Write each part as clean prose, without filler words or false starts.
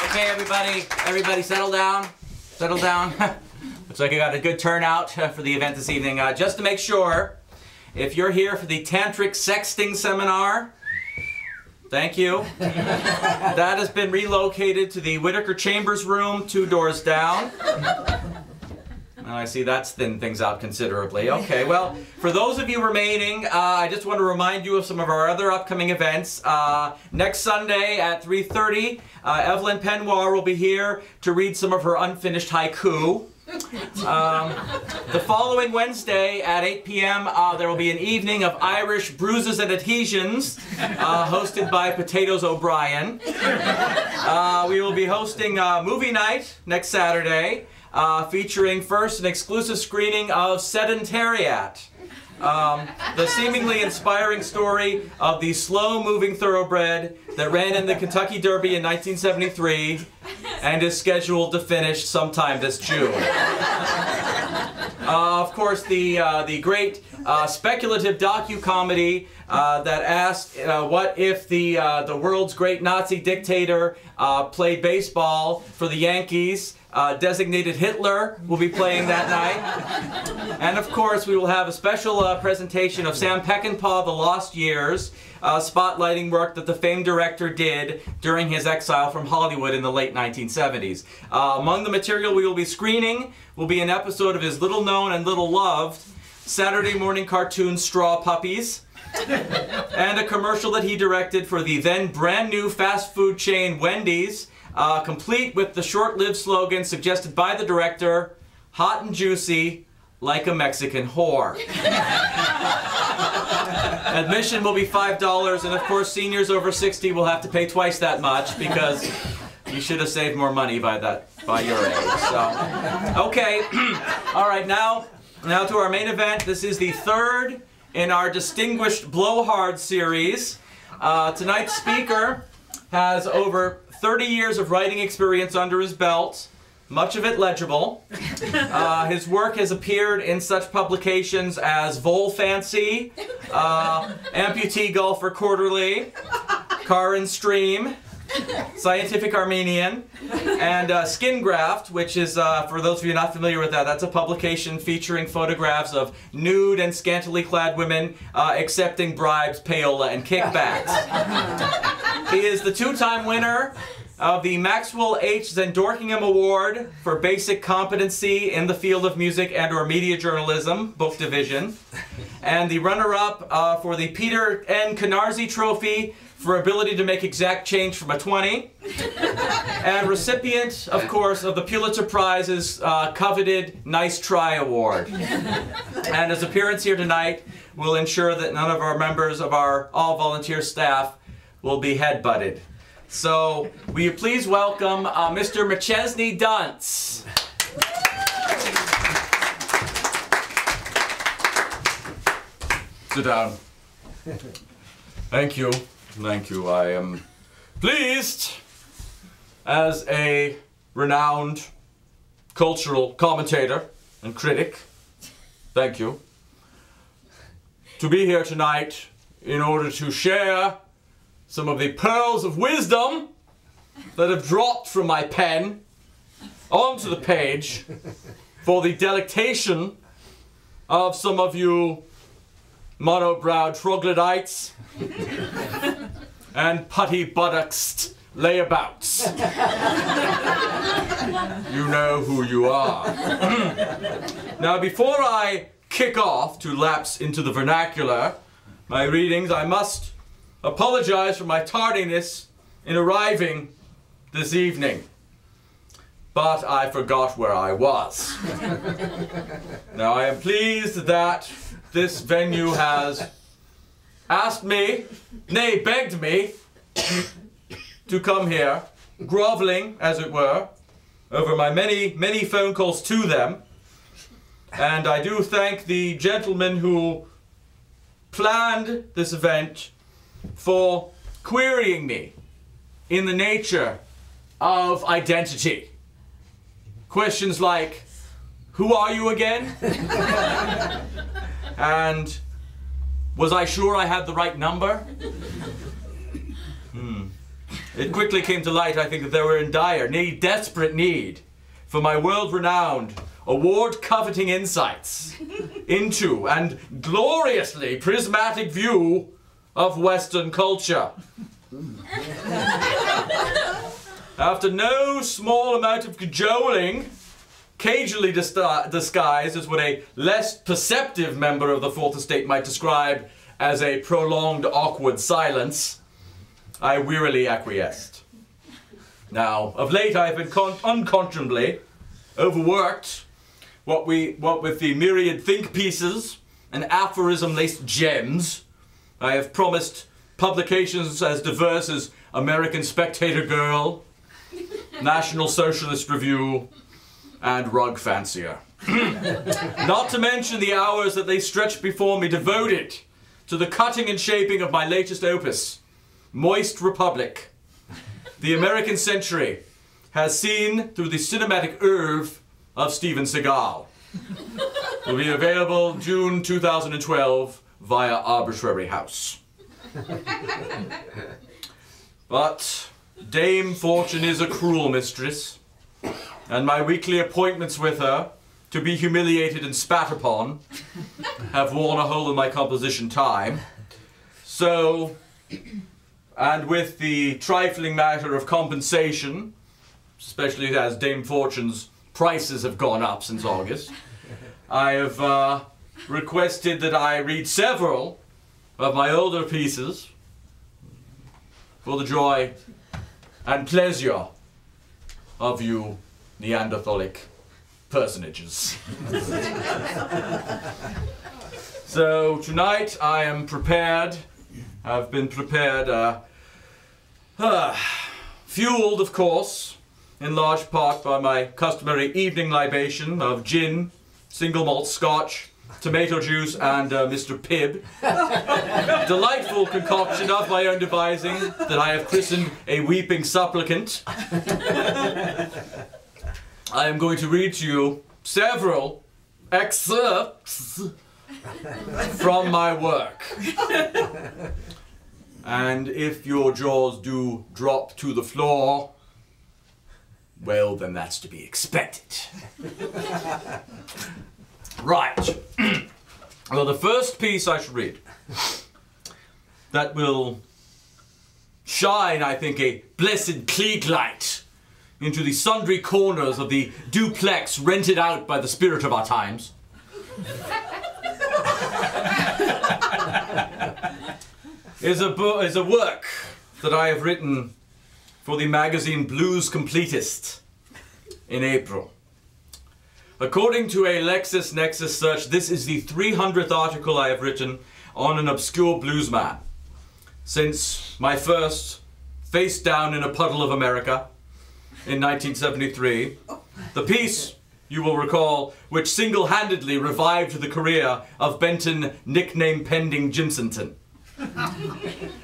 Okay, everybody settle down. Settle down. Looks like I got a good turnout for the event this evening. Just to make sure, if you're here for the Tantric Sexting Seminar, thank you. That has been relocated to the Whitaker Chambers room, 2 doors down. I see that's thinned things out considerably. Okay, well, for those of you remaining, I just want to remind you of some of our other upcoming events. Next Sunday at 3:30, Evelyn Penoir will be here to read some of her unfinished haiku. The following Wednesday at 8 p.m. There will be an evening of Irish bruises and adhesions hosted by Potatoes O'Brien. We will be hosting movie night next Saturday, featuring first an exclusive screening of Sedentariat, the seemingly inspiring story of the slow-moving thoroughbred that ran in the Kentucky Derby in 1973 and is scheduled to finish sometime this June. Of course, the great speculative docu-comedy that asked what if the world's great Nazi dictator played baseball for the Yankees. Designated Hitler will be playing that night. And of course, we will have a special presentation of Sam Peckinpah, The Lost Years, spotlighting work that the famed director did during his exile from Hollywood in the late 1970s. Among the material we will be screening will be an episode of his little-known and little-loved Saturday morning cartoon Straw Puppies, and a commercial that he directed for the then brand-new fast food chain Wendy's, complete with the short-lived slogan suggested by the director, hot and juicy, like a Mexican whore. Admission will be $5, and of course seniors over 60 will have to pay twice that much because you should have saved more money by your age. So, okay, all right, now to our main event. This is the third in our Distinguished Blowhard series. Tonight's speaker has over 30 years of writing experience under his belt, much of it legible. His work has appeared in such publications as Vol Fancy, Amputee Golfer Quarterly, Car and Stream, Scientific Armenian, and Skin Graft, which is, for those of you not familiar with that, that's a publication featuring photographs of nude and scantily clad women accepting bribes, payola, and kickbacks. He is the 2-time winner of the Maxwell H. Zendorkingham Award for Basic Competency in the Field of Music and/or Media Journalism, Book Division, and the runner-up for the Peter N. Canarsie Trophy for ability to make exact change from a 20, and recipient, of course, of the Pulitzer Prize's coveted Nice Try Award. And his appearance here tonight will ensure that none of our members of our all-volunteer staff will be headbutted. So, will you please welcome Mr. McChesney Duntz. Sit down. Thank you. Thank you. I am pleased, as a renowned cultural commentator and critic, thank you, to be here tonight in order to share some of the pearls of wisdom that have dropped from my pen onto the page for the delectation of some of you mono-browed troglodytes and putty buttocks layabouts. You know who you are. Now, before I kick off to lapse into the vernacular, my readings, I must apologize for my tardiness in arriving this evening. But I forgot where I was. Now, I am pleased that this venue has asked me, nay, begged me, to come here, groveling, as it were, over my many phone calls to them. And I do thank the gentleman who planned this event for querying me in the nature of identity. Questions like, who are you again? And was I sure I had the right number? It quickly came to light, I think, that they were in dire need, desperate need, for my world-renowned, award-coveting insights into and gloriously prismatic view of Western culture. After no small amount of cajoling, occasionally disguised as what a less perceptive member of the Fourth Estate might describe as a prolonged awkward silence, I wearily acquiesced. Now, of late I have been unconscionably overworked, what with the myriad think pieces and aphorism-laced gems. I have promised publications as diverse as American Spectator Girl, National Socialist Review, and Rug Fancier. Not to mention the hours that they stretched before me devoted to the cutting and shaping of my latest opus, Moist Republic. The American century has seen through the cinematic oeuvre of Steven Seagal. Will be available June 2012 via Arbitrary House. But Dame Fortune is a cruel mistress, and my weekly appointments with her, to be humiliated and spat upon, have worn a hole in my composition time. So, and with the trifling matter of compensation, especially as Dame Fortune's prices have gone up since August, I have requested that I read several of my older pieces for the joy and pleasure of you Neanderthalic personages. So tonight I am prepared, I've been prepared, fueled of course, in large part by my customary evening libation of gin, single malt scotch, tomato juice, and Mr. Pibb. Delightful concoction of my own devising that I have christened a weeping supplicant. I am going to read to you several excerpts from my work. And if your jaws do drop to the floor, well, then that's to be expected. Right. Well, the first piece I should read that will shine, I think, a blessed Klieg light into the sundry corners of the duplex rented out by the spirit of our times. is a work that I have written for the magazine Blues Completist in April. According to a LexisNexis search, this is the 300th article I have written on an obscure bluesman since my first Face Down in a Puddle of America in 1973. The piece, you will recall, which single-handedly revived the career of Benton nickname pending Jimsonton.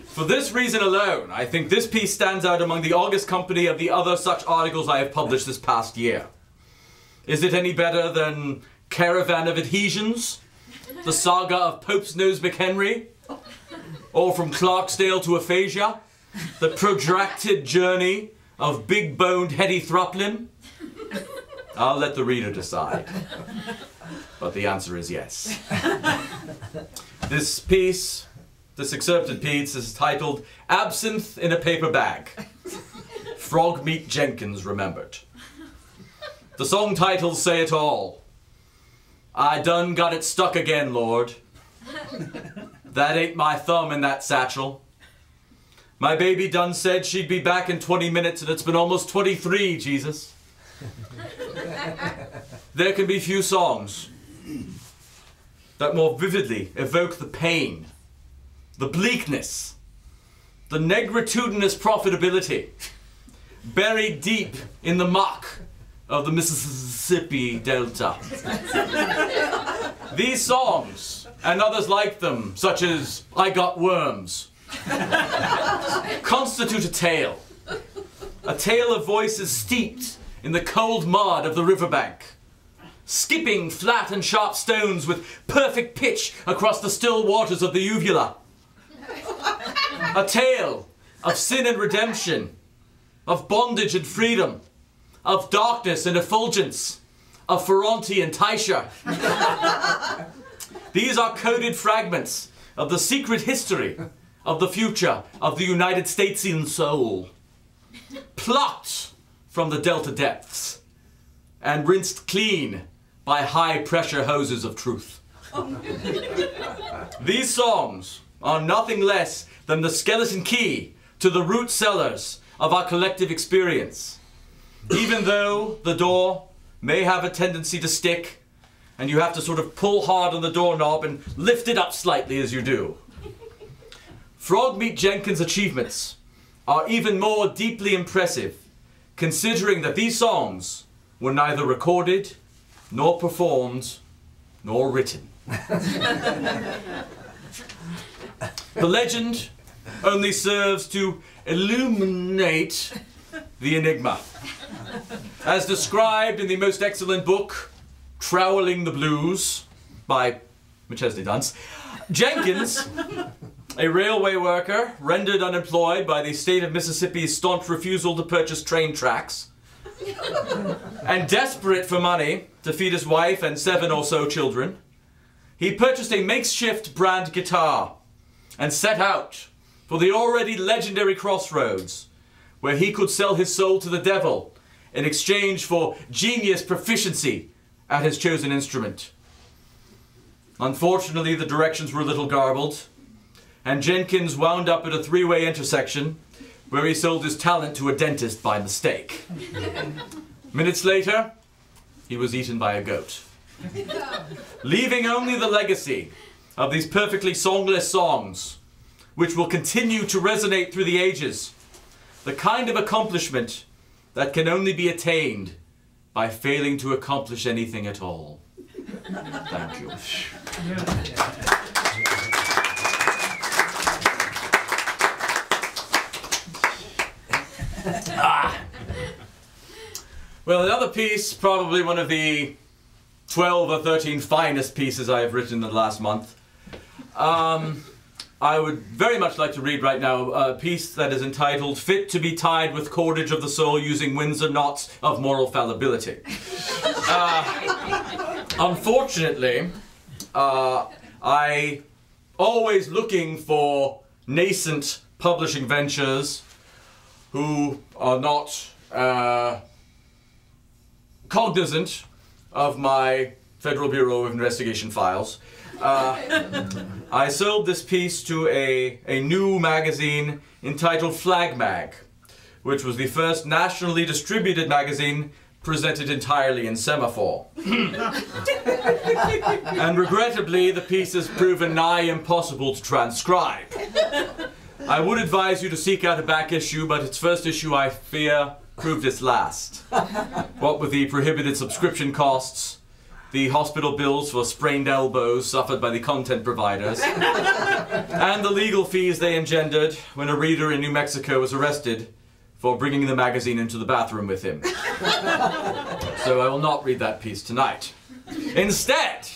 For this reason alone, I think this piece stands out among the august company of the other such articles I have published this past year. Is it any better than Caravan of Adhesions, the saga of Pope's Nose McHenry, or From Clarksdale to Aphasia, the protracted journey of big-boned Hetty Thruplin? I'll let the reader decide. But the answer is yes. This piece, this excerpted piece, is titled Absinthe in a Paper Bag. Frog Meat Jenkins remembered. The song titles say it all. I done got it stuck again, Lord. That ain't my thumb in that satchel. My baby done said she'd be back in 20 minutes and it's been almost 23, Jesus. There can be few songs that more vividly evoke the pain, the bleakness, the negritudinous profitability buried deep in the muck of the Mississippi Delta. These songs, and others like them, such as I Got Worms, constitute a tale of voices steeped in the cold mud of the riverbank, skipping flat and sharp stones with perfect pitch across the still waters of the uvula. A tale of sin and redemption, of bondage and freedom, of darkness and effulgence, of Ferranti and Taisha. These are coded fragments of the secret history of the future of the United Statesian soul, plucked from the delta depths and rinsed clean by high-pressure hoses of truth. These songs are nothing less than the skeleton key to the root cellars of our collective experience, even though the door may have a tendency to stick and you have to sort of pull hard on the doorknob and lift it up slightly as you do. Frogmeat Jenkins' achievements are even more deeply impressive, considering that these songs were neither recorded, nor performed, nor written. The legend only serves to illuminate the enigma. As described in the most excellent book, Troweling the Blues, by McChesney Duntz, Jenkins, a railway worker rendered unemployed by the state of Mississippi's staunch refusal to purchase train tracks, and desperate for money to feed his wife and 7 or so children, he purchased a makeshift brand guitar and set out for the already legendary crossroads, where he could sell his soul to the devil in exchange for genius proficiency at his chosen instrument. Unfortunately, the directions were a little garbled, and Jenkins wound up at a 3-way intersection where he sold his talent to a dentist by mistake. Minutes later, he was eaten by a goat, leaving only the legacy of these perfectly songless songs, which will continue to resonate through the ages, the kind of accomplishment that can only be attained by failing to accomplish anything at all. Thank you. Well, another piece, probably one of the 12 or 13 finest pieces I have written in the last month. I would very much like to read right now a piece that is entitled "Fit to be Tied with Cordage of the Soul Using Windsor Knots of Moral Fallibility." Unfortunately, I always looking for nascent publishing ventures who are not cognizant of my Federal Bureau of Investigation files. I sold this piece to a new magazine entitled Flag Mag, which was the first nationally distributed magazine presented entirely in semaphore. And regrettably, the piece has proven nigh impossible to transcribe. I would advise you to seek out a back issue, but its first issue, I fear, proved its last. What with the prohibited subscription costs, the hospital bills for sprained elbows suffered by the content providers, and the legal fees they engendered when a reader in New Mexico was arrested for bringing the magazine into the bathroom with him. So I will not read that piece tonight. Instead,